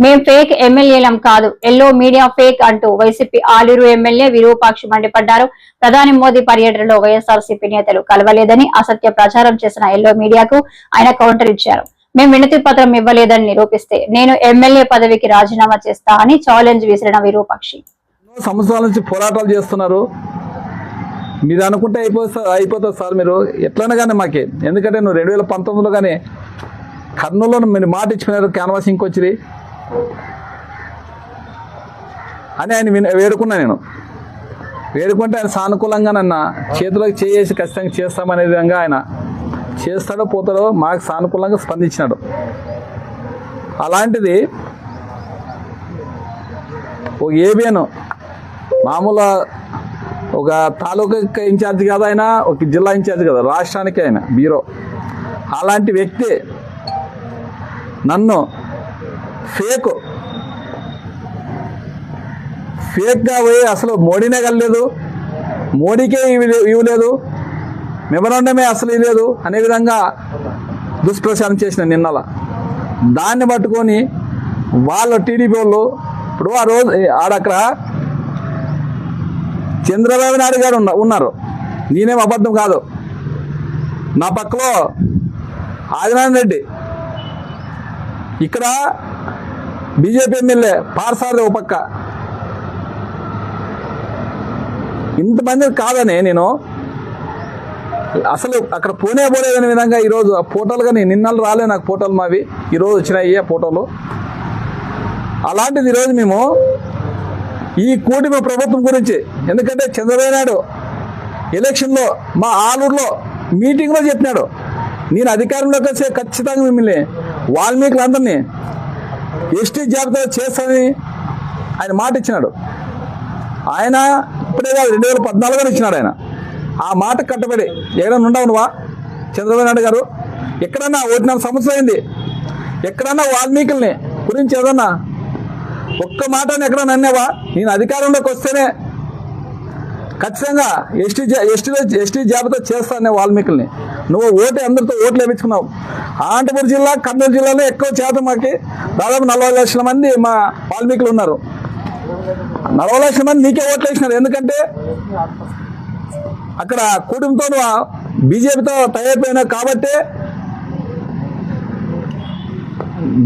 మేం ఫేక్ ఎమ్మెల్యేలం కాదు, yellow media fake అంటూ వైసీపీ ఆలూరు ఎమ్మెల్యే విరూపాక్షి మండిపడ్డారు. ప్రధాని మోదీ పర్యటనలో వైఎస్ఆర్సీపీ నేతలు కలవలేదని, అసత్య ప్రచారం చేసిన ఎల్లో మీడియాకు ఆయన కౌంటర్ ఇచ్చారు. మేం వినతి పత్రం ఇవ్వలేదని నిరూపిస్తే నేను ఎమ్మెల్యే పదవికి రాజీనామా చేస్తా అని ఛాలెంజ్ విసిరిన విరూపాక్షి. సంవత్సరాల నుంచి పోరాటాలు చేస్తున్నారు. మీరు అనుకుంటే అయిపోతుంది సార్. మీరు ఎట్లయినా కానీ మాకే, ఎందుకంటే నువ్వు 2019లో కానీ కర్నూలులో మీరు మాట ఇచ్చిపోయినారు, క్యాన్వాసింగ్కి వచ్చి అని ఆయన వేడుకున్నా. నేను వేడుకుంటే ఆయన సానుకూలంగా నన్ను చేతిలోకి చేసి ఖచ్చితంగా చేస్తామనే విధంగా ఆయన చేస్తాడో పోతాడో మాకు సానుకూలంగా స్పందించినాడు. అలాంటిది ఒక ఏబిఎన్ మామూలు ఒక తాలూకా ఇన్ఛార్జ్ కాదు, ఆయన ఒక జిల్లా ఇన్ఛార్జ్ కదా, రాష్ట్రానికి ఆయన బ్యూరో. అలాంటి వ్యక్తి నన్ను ఫేక్గా పోయి అసలు మోడీనే కలలేదు, మోడీకే ఇవ్వలేదు, మెమరాండమే అసలు ఇవ్వలేదు అనే విధంగా దుష్ప్రచారం చేసిన నిన్నల. దాన్ని పట్టుకొని వాళ్ళు టీడీపీ వాళ్ళు ఇప్పుడు ఆ రోజు ఆడక్కడ చంద్రబాబు నాయుడు గారు ఉన్నారు. నేనేం అబద్ధం కాదు. నా పక్కలో ఆదినారాయణ రెడ్డి, ఇక్కడ బీజేపీ ఎమ్మెల్యే పార్సారథి ఒక పక్క. ఇంతమంది కాదని నేను అసలు అక్కడ పోలేదనే విధంగా ఈరోజు ఆ ఫోటోలు కానీ నిన్నలు రాలే నాకు ఫోటోలు మావి, ఈరోజు వచ్చినాయి ఆ ఫోటోలు. అలాంటిది ఈరోజు మేము ఈ కూటమి ప్రభుత్వం గురించి, ఎందుకంటే చంద్రబాబు నాయుడు ఎలక్షన్లో మా ఆలూరులో మీటింగ్లో చెప్పినాడు, నేను అధికారంలోకి వచ్చే ఖచ్చితంగా మిమ్మల్ని వాల్మీకులందరినీ ఎస్టీ జాబితా చేస్తానని ఆయన మాట ఇచ్చినాడు. ఆయన ఇప్పుడే కాదు 2014లో ఇచ్చినాడు. ఆయన ఆ మాట కట్టబడి ఎక్కడన్నా ఉండవు నువ్వా చంద్రబాబు నాయుడు గారు? ఎక్కడన్నా 1.5 సంవత్సరం అయింది, ఎక్కడన్నా వాల్మీకుల్ని గురించి ఏదన్నా ఒక్క మాటని ఎక్కడన్నా అన్నావా? నేను అధికారంలోకి వస్తేనే ఖచ్చితంగా ఎస్టీ జాబితా చేస్తానే వాల్మీకుల్ని. నువ్వు అందరితో ఓట్లు వేయించుకున్నావు. అనంతపురం జిల్లా, కర్నూలు జిల్లాలో ఎక్కువ శాతం మాకి దాదాపు 40 లక్షల మంది మా వాల్మీకులు ఉన్నారు. 40 లక్షల మంది నీకే ఓట్లు వేసినారు. ఎందుకంటే అక్కడ కూటమితో బీజేపీతో తయారైపోయినా కాబట్టి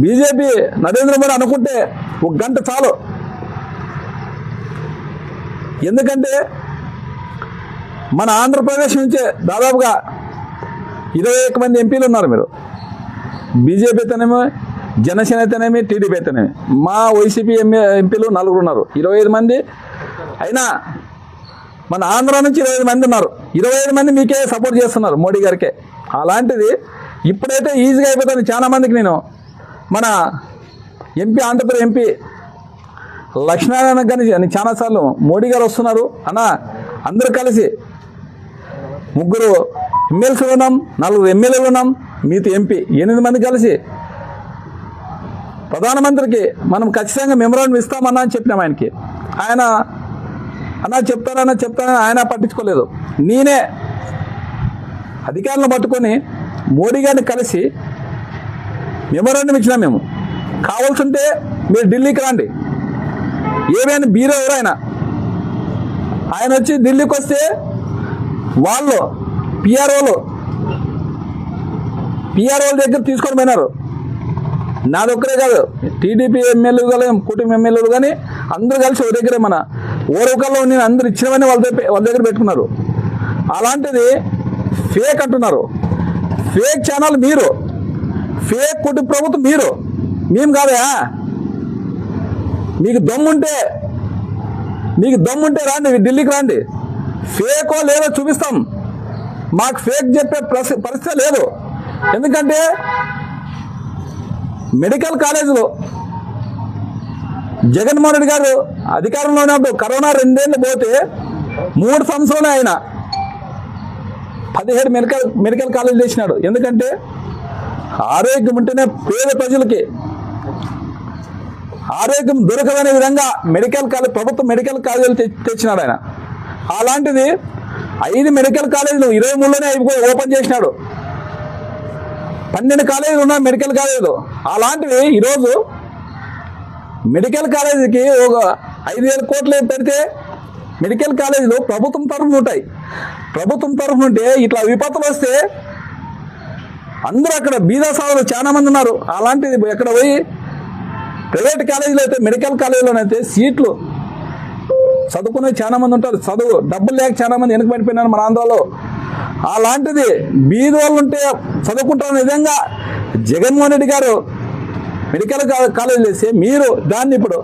బీజేపీ నరేంద్ర మోడీ అనుకుంటే 1 గంట చాలు. ఎందుకంటే మన ఆంధ్రప్రదేశ్ నుంచే దాదాపుగా 21 మంది ఎంపీలు ఉన్నారు. మీరు బీజేపీ అయితేనేమో, జనసేన అయితేనేమి, టీడీపీ అయితేనేమి. మా వైసీపీ ఎంపీలు 4 ఉన్నారు, 25 మంది. అయినా మన ఆంధ్ర నుంచి 25 మంది ఉన్నారు. 25 మంది మీకే సపోర్ట్ చేస్తున్నారు, మోడీ గారికే. అలాంటిది ఇప్పుడైతే ఈజీగా అయిపోతుంది చాలా మందికి. నేను మన ఎంపీ, ఆంధ్రప్రదేశ్ ఎంపీ లక్ష్మీనారాయణ గారిని చాలాసార్లు మోడీ గారు వస్తున్నారు అన్న, అందరూ కలిసి 3 ఎమ్మెల్సీలు ఉన్నాం, 4 ఎమ్మెల్యేలు ఉన్నాం, మీతో ఎంపీ 8 మంది కలిసి ప్రధానమంత్రికి మనం ఖచ్చితంగా మెమరాండం ఇస్తామన్నా అని చెప్పినాం ఆయనకి. ఆయన చెప్తానని ఆయన పట్టించుకోలేదు. నేనే అధికారులను పట్టుకొని మోడీ గారిని కలిసి మెమరాండం ఇచ్చినా. మేము కావాల్సి ఉంటే మీరు ఢిల్లీకి రండి, ఏమైనా బ్యూరో ఎవరైనా ఆయన వచ్చి ఢిల్లీకి వస్తే వాళ్ళు పిఆర్ఓల దగ్గర తీసుకొని పోయినారు. నాదొక్కరే కాదు, టీడీపీ ఎమ్మెల్యేలు కానీ, కూటమి ఎమ్మెల్యేలు కానీ అందరూ కలిసి ఒక దగ్గరే మన ఓరవకల్లో నేను అందరు ఇచ్చినవన్నీ వాళ్ళ దగ్గర పెట్టుకున్నారు. అలాంటిది ఫేక్ అంటున్నారు. ఫేక్ ఛానల్ మీరు, ఫేక్ కూటమి ప్రభుత్వం మీరు, మేము కాదా? మీకు దమ్ముంటే రండి, ఢిల్లీకి రండి. ఫేకో లేదో చూపిస్తాం. మాకు ఫేక్ చెప్పే పరిస్థితి లేదు. ఎందుకంటే మెడికల్ కాలేజీలో జగన్మోహన్ రెడ్డి గారు అధికారంలో ఉన్నప్పుడు కరోనా 2 ఏళ్ళు పోతే 3 సంవత్సరాలే ఆయన 17 మెడికల్ కాలేజీలు చేసినాడు. ఎందుకంటే ఆరోగ్యం ఉంటేనే పేద ప్రజలకి ఆరోగ్యం దొరకదనే విధంగా ప్రభుత్వ మెడికల్ కాలేజీలు తెచ్చినాడు ఆయన. అలాంటిది 5 మెడికల్ కాలేజీలు 23లోనే ఓపెన్ చేసినాడు. 12 కాలేజీలు ఉన్నాయి మెడికల్ కాలేజీలు. అలాంటివి ఈరోజు మెడికల్ కాలేజీకి ఒక 5,000 కోట్లు పెడితే మెడికల్ కాలేజీలో ప్రభుత్వం తరఫున ఉంటాయి. ప్రభుత్వం తరఫున ఉంటే ఇట్లా విపత్తులు వస్తే అందరూ అక్కడ బీద సాధులు చాలా మంది ఉన్నారు. అలాంటిది ఎక్కడ పోయి ప్రైవేట్ కాలేజీలో అయితే మెడికల్ కాలేజీలోనైతే సీట్లు చదువుకునే చాలా మంది ఉంటారు. చదువు డబ్బులు లేక చాలా మంది వెనకబడిపోయినారు మన ఆంధ్రలో. అలాంటిది బీద వాళ్ళు ఉంటే చదువుకుంటారనే విధంగా జగన్మోహన్ రెడ్డి గారు మెడికల్ కాలేజీలు వేస్తే మీరు దాన్ని ఇప్పుడు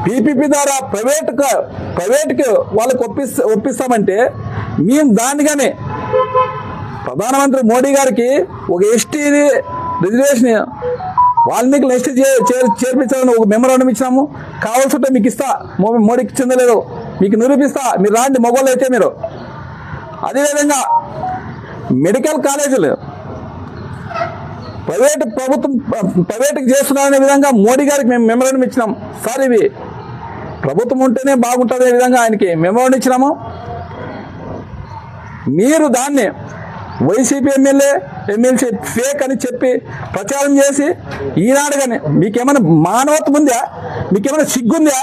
పీపీపీ ద్వారా ప్రైవేట్కి వాళ్ళకి ఒప్పిస్తామంటే మేము దానిగానే ప్రధానమంత్రి మోడీ గారికి ఒక ఎస్టీ రిజర్వేషన్ వాల్మీకి నెక్స్ట్ చేర్పించాలని ఒక మెమరాండం ఇచ్చినాము. కావాల్సి ఉంటే మీకు ఇస్తా, మోడీకి చెందలేదు మీకు నిరూపిస్తా, మీరు రాండి మగవాళ్ళు అయితే మీరు. అదేవిధంగా మెడికల్ కాలేజీలు ప్రైవేట్కి చేస్తున్నారనే విధంగా మోడీ గారికి మేము మెమరాండం ఇచ్చినాం. సార్ ఇవి ప్రభుత్వం ఉంటేనే బాగుంటుంది అనే విధంగా ఆయనకి మెమరాండం ఇచ్చినాము. మీరు దాన్ని వైసీపీ ఎమ్మెల్సీ ఫేక్ అని చెప్పి ప్రచారం చేసి ఈనాడు కానీ మీకేమైనా మానవత్వం ఉందా? మీకేమైనా సిగ్గుందా?